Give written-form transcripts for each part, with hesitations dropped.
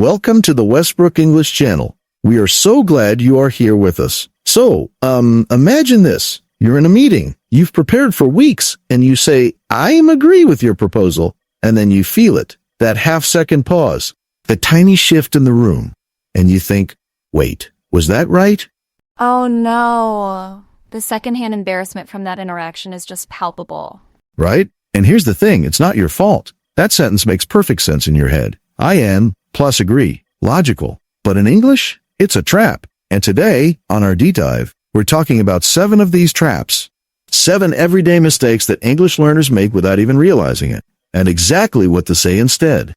Welcome to the Westbrook English channel. We are so glad you are here with us. So, imagine this. You're in a meeting. You've prepared for weeks, and you say, I agree with your proposal, and then you feel it. That half-second pause, the tiny shift in the room, and you think, wait, was that right? Oh no. The secondhand embarrassment from that interaction is just palpable. Right? And here's the thing, it's not your fault. That sentence makes perfect sense in your head. I am, plus agree. Logical. But in English, it's a trap. And today, on our deep dive, we're talking about 7 of these traps. 7 everyday mistakes that English learners make without even realizing it. And exactly what to say instead.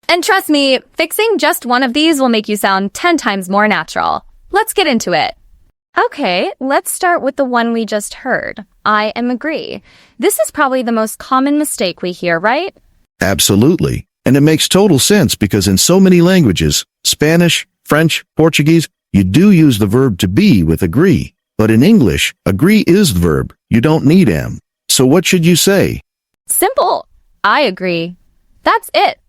And trust me, fixing just one of these will make you sound 10 times more natural. Let's get into it. Okay, let's start with the one we just heard. I am agree. This is probably the most common mistake we hear, right? Absolutely. And it makes total sense because in so many languages, Spanish, French, Portuguese, you do use the verb to be with agree. But in English, agree is the verb. You don't need am. So what should you say? Simple. I agree. That's it.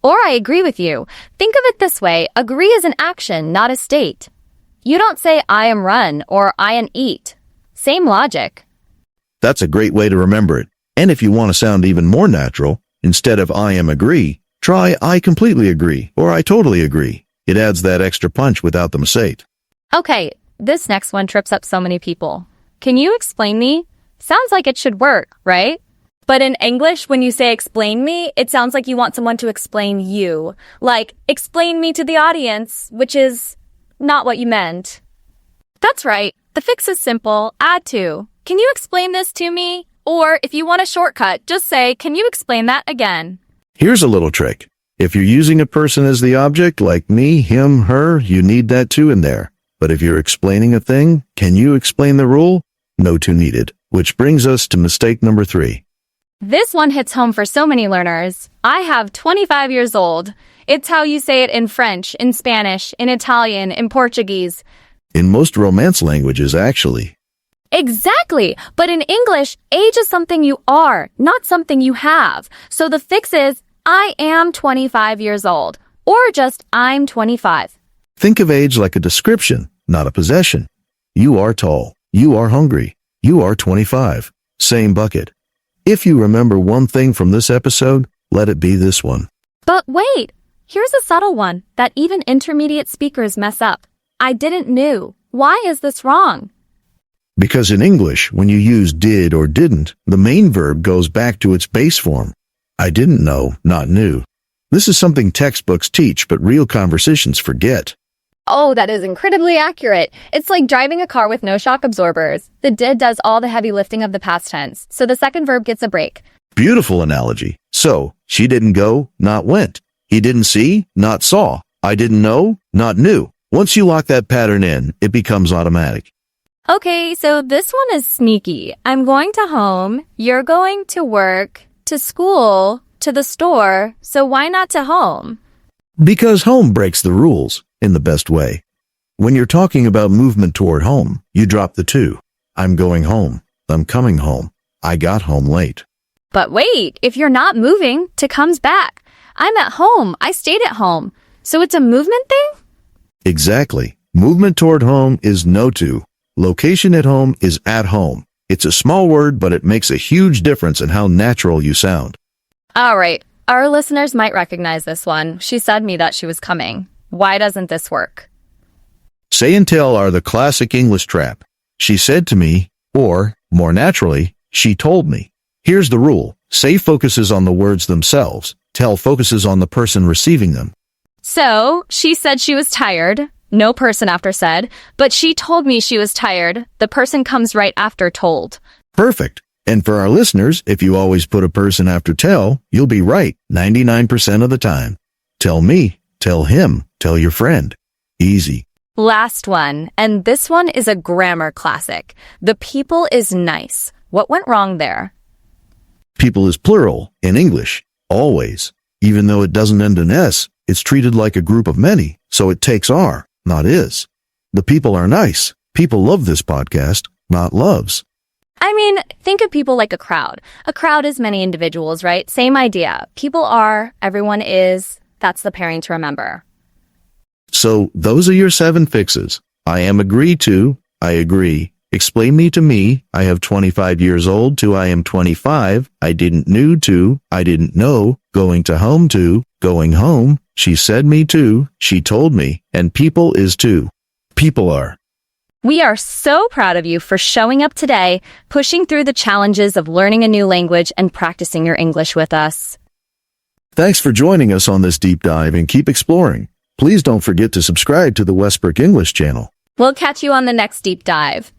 Or I agree with you. Think of it this way. Agree is an action, not a state. You don't say I am run or I am eat. Same logic. That's a great way to remember it. And if you want to sound even more natural, instead of I am agree, try I completely agree or I totally agree. It adds that extra punch without the mistake. Okay, this next one trips up so many people. Can you explain me? Sounds like it should work, right? But in English, when you say explain me, it sounds like you want someone to explain you. Like, explain me to the audience, which is not what you meant. That's right. The fix is simple. Add to. Can you explain this to me? Or if you want a shortcut, just say, can you explain that again? Here's a little trick. If you're using a person as the object, like me, him, her, you need that too in there. But if you're explaining a thing, can you explain the rule? No to needed. Which brings us to mistake number 3. This one hits home for so many learners. I have 25 years old. It's how you say it in French, in Spanish, in Italian, in Portuguese. In most Romance languages, actually. Exactly. But in English, age is something you are, not something you have. So the fix is, I am 25 years old. Or just, I'm 25. Think of age like a description, not a possession. You are tall. You are hungry. You are 25. Same bucket. If you remember one thing from this episode, let it be this one. But wait, here's a subtle one that even intermediate speakers mess up. I didn't knew. Why is this wrong? Because in English, when you use did or didn't, the main verb goes back to its base form. I didn't know, not knew. This is something textbooks teach, but real conversations forget. Oh, that is incredibly accurate. It's like driving a car with no shock absorbers. The did does all the heavy lifting of the past tense, so the second verb gets a break. Beautiful analogy. So, she didn't go, not went. He didn't see, not saw. I didn't know, not knew. Once you lock that pattern in, it becomes automatic. Okay, so this one is sneaky. I'm going to home, you're going to work, to school, to the store, so why not to home? Because home breaks the rules. In the best way. When you're talking about movement toward home, you drop the to. I'm going home. I'm coming home. I got home late. But wait, if you're not moving, to comes back. I'm at home. I stayed at home. So it's a movement thing? Exactly. Movement toward home is no to. Location at home is at home. It's a small word, but it makes a huge difference in how natural you sound. All right. Our listeners might recognize this one. She said me that she was coming. Why doesn't this work? Say and tell are the classic English trap. She said to me, or, more naturally, she told me. Here's the rule. Say focuses on the words themselves. Tell focuses on the person receiving them. So, she said she was tired. No person after said. But she told me she was tired. The person comes right after told. Perfect. And for our listeners, if you always put a person after tell, you'll be right 99% of the time. Tell me. Tell him. Tell your friend. Easy. Last one, and this one is a grammar classic. The people is nice. What went wrong there? People is plural in English, always. Even though it doesn't end in S, it's treated like a group of many, so it takes are, not is. The people are nice. People love this podcast, not loves. I mean, think of people like a crowd. A crowd is many individuals, right? Same idea. People are, everyone is. That's the pairing to remember. So those are your 7 fixes. I am agree to, I agree. Explain me to me, I have 25 years old to I am 25. I didn't knew to, I didn't know. Going to home to, going home. She said me to, she told me. And people is to. People are. We are so proud of you for showing up today, pushing through the challenges of learning a new language and practicing your English with us. Thanks for joining us on this deep dive and keep exploring. Please don't forget to subscribe to the Westbrook English channel. We'll catch you on the next deep dive.